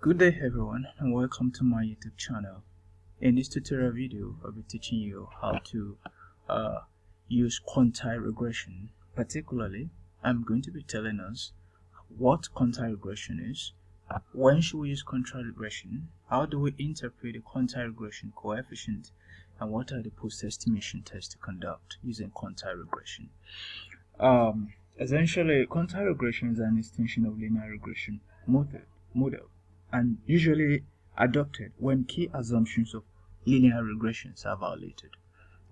Good day everyone and welcome to my YouTube channel. In this tutorial video, I'll be teaching you how to use quantile regression. Particularly, I'm going to be telling us what quantile regression is, when should we use quantile regression, how do we interpret the quantile regression coefficient, and what are the post-estimation tests to conduct using quantile regression. Essentially, quantile regression is an extension of linear regression model and usually adopted when key assumptions of linear regressions are violated.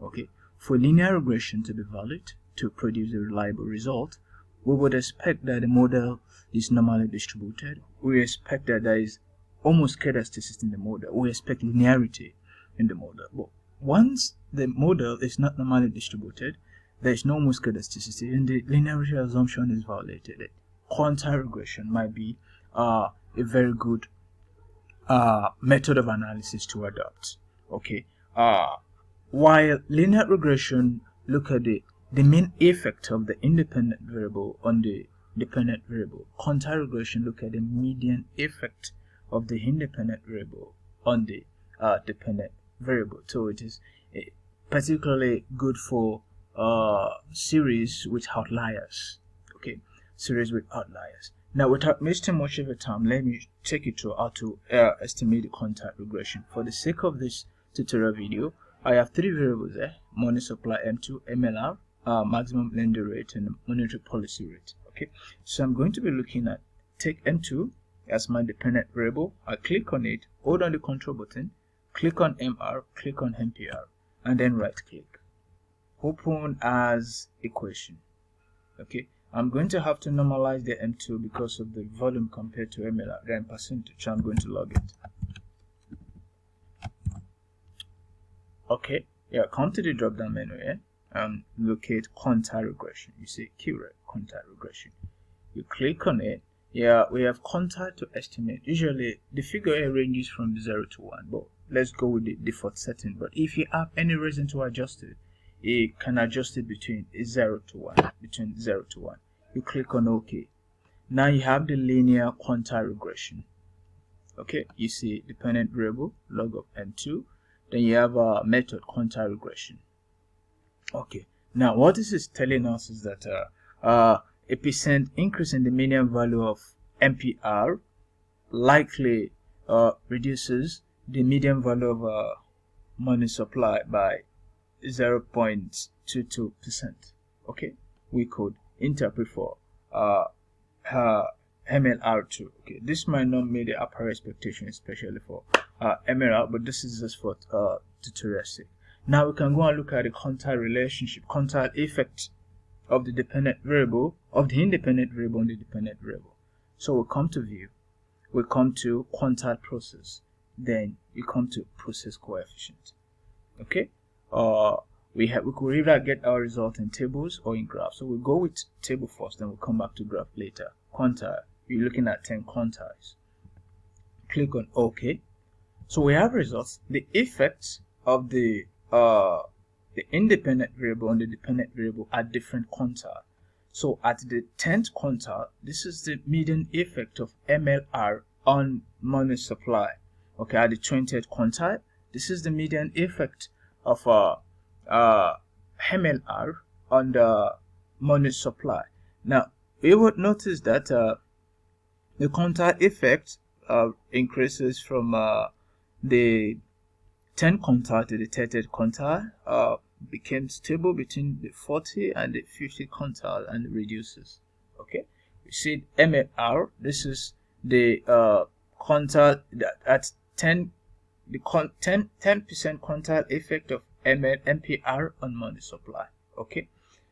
Okay, for linear regression to be valid to produce a reliable result, we would expect that the model is normally distributed. We expect that there is almost scarcity in the model. We expect linearity in the model. But once the model is not normally distributed, there is no almost scarcity and the linearity assumption is violated. Quantile regression might be a very good method of analysis to adopt. Okay, while linear regression look at the mean effect of the independent variable on the dependent variable, quantile regression look at the median effect of the independent variable on the dependent variable. So it is particularly good for series with outliers. Okay, series with outliers. Now, without wasting much of your time, let me take you through how to estimate the quantile regression. For the sake of this tutorial video, I have three variables there: money supply M2, MLR, maximum lending rate, and monetary policy rate. Okay, so I'm going to be looking at, take M2 as my dependent variable. I click on it, hold on the control button, click on MR, click on MPR, and then right click. Open as equation. Okay, I'm going to have to normalize the M2 because of the volume compared to MLR, then percentage, so I'm going to log it. Okay, yeah, come to the drop down menu here and locate quantile regression. You see keyword quantile regression. You click on it. Yeah, we have quantile to estimate. Usually the figure here ranges from 0 to 1, but let's go with the default setting. But if you have any reason to adjust it, you can adjust it between 0 to 1. Between 0 to 1. You click on OK. Now you have the linear quantile regression. Okay, you see dependent variable, log of M2. Then you have a method quantile regression. Okay, now what this is telling us is that a percent increase in the median value of MPR likely reduces the median value of money supply by 0.22%. Okay, we could interpret for MLR2. Okay, this might not meet the upper expectation, especially for MLR, but this is just for tutorial sake. Now we can go and look at the quantile relationship, quantile effect of the dependent variable, of the independent variable on the dependent variable. So we'll come to view, we come to quantile process, then you come to process coefficient. Okay, we could either get our result in tables or in graphs. So we'll go with table first, then we'll come back to graph later. Quantile, we're looking at 10 quantiles. Click on OK. So we have results. The effect of the independent variable on the dependent variable at different quantile. So at the 10th quantile, this is the median effect of MLR on money supply. Okay, at the 20th quantile, this is the median effect of MLR on the money supply. Now, you would notice that the quantile effect increases from the 10th quantile to the 30th quantile, became stable between the 40 and the 50th quantile and reduces. Okay, you see MLR, this is the quantile that at 10% quantile effect of MPR on money supply. Okay,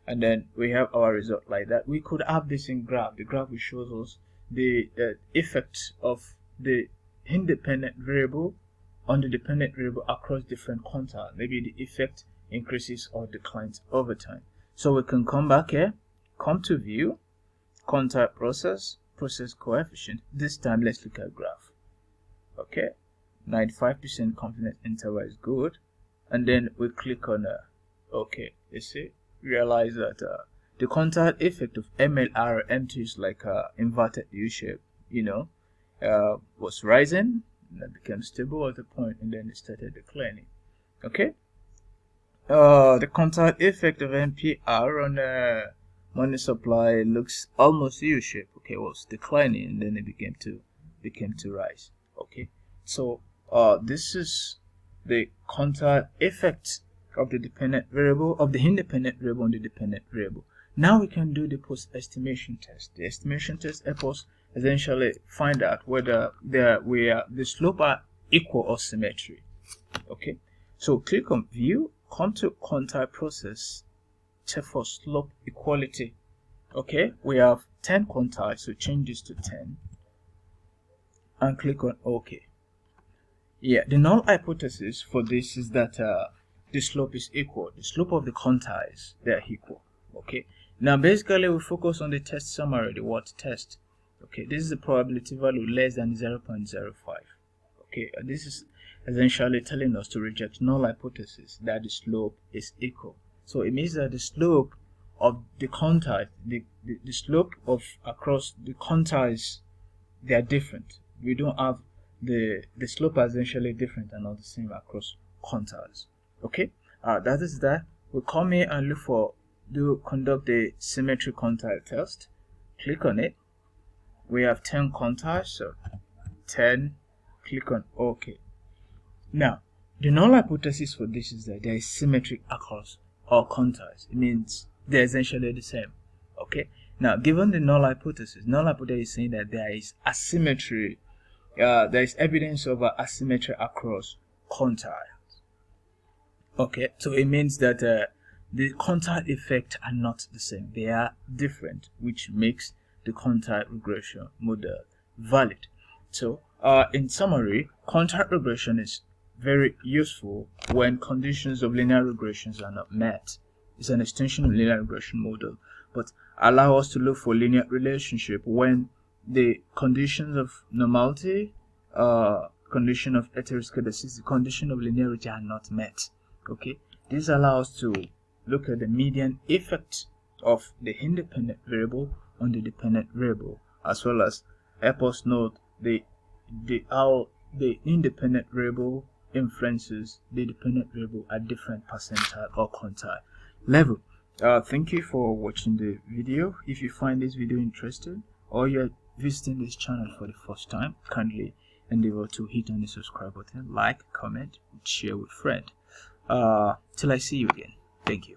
and then we have our result like that. We could have this in graph. The graph which shows us the effect of the independent variable on the dependent variable across different quantile. Maybe the effect increases or declines over time. So we can come back here, come to view, quantile process, process coefficient. This time let's look at graph. Okay, 95% confidence interval is good, and then we click on OK. You see, realize that the quantile effect of MLR M2 is like a inverted U shape. You know, was rising, and it became stable at a point, and then it started declining. Okay. The quantile effect of NPR on the money supply looks almost U-shaped. Okay, it was declining, and then it became to rise. Okay, so this is the quantile effect of the dependent variable, of the independent variable on the dependent variable. Now we can do the post-estimation test. The estimation test helps us essentially find out whether the slope are equal or symmetry. Okay, so click on view, come to quantile process, check for slope equality. Okay, we have 10 quantiles, so change this to 10 and click on OK. Yeah, the null hypothesis for this is that the slope is equal. The slope of the quantiles, they are equal. Okay, now basically we focus on the test summary, the what test. Okay, this is the probability value less than 0.05. Okay, this is essentially telling us to reject null hypothesis that the slope is equal. So it means that the slope of the quantile, the slope of across the quantiles, they are different. We don't have the slope are essentially different and not the same across quantiles. Okay, that is that. We come here and look for conduct the symmetry quantile test. Click on it. We have 10 quantiles, so 10. Click on OK. Now, the null hypothesis for this is that there is symmetry across all quantiles. It means they're essentially the same. Okay. Now, given the null hypothesis is saying that there is asymmetry. There is evidence of asymmetry across quantiles. Okay. So it means that the quantile effects are not the same. They are different, which makes the quantile regression model valid. So, in summary, quantile regression is very useful when conditions of linear regressions are not met. It's an extension of linear regression model, but allow us to look for linear relationship when the conditions of normality, condition of heteroscedasticity, condition of linearity are not met. Okay, this allows us to look at the median effect of the independent variable on the dependent variable, as well as help us note how the independent variable influences the dependent variable at different percentile or quantile level. Thank you for watching the video. If you find this video interesting or you're visiting this channel for the first time, kindly endeavor to hit on the subscribe button, like, comment, share with friend. Till I see you again. Thank you.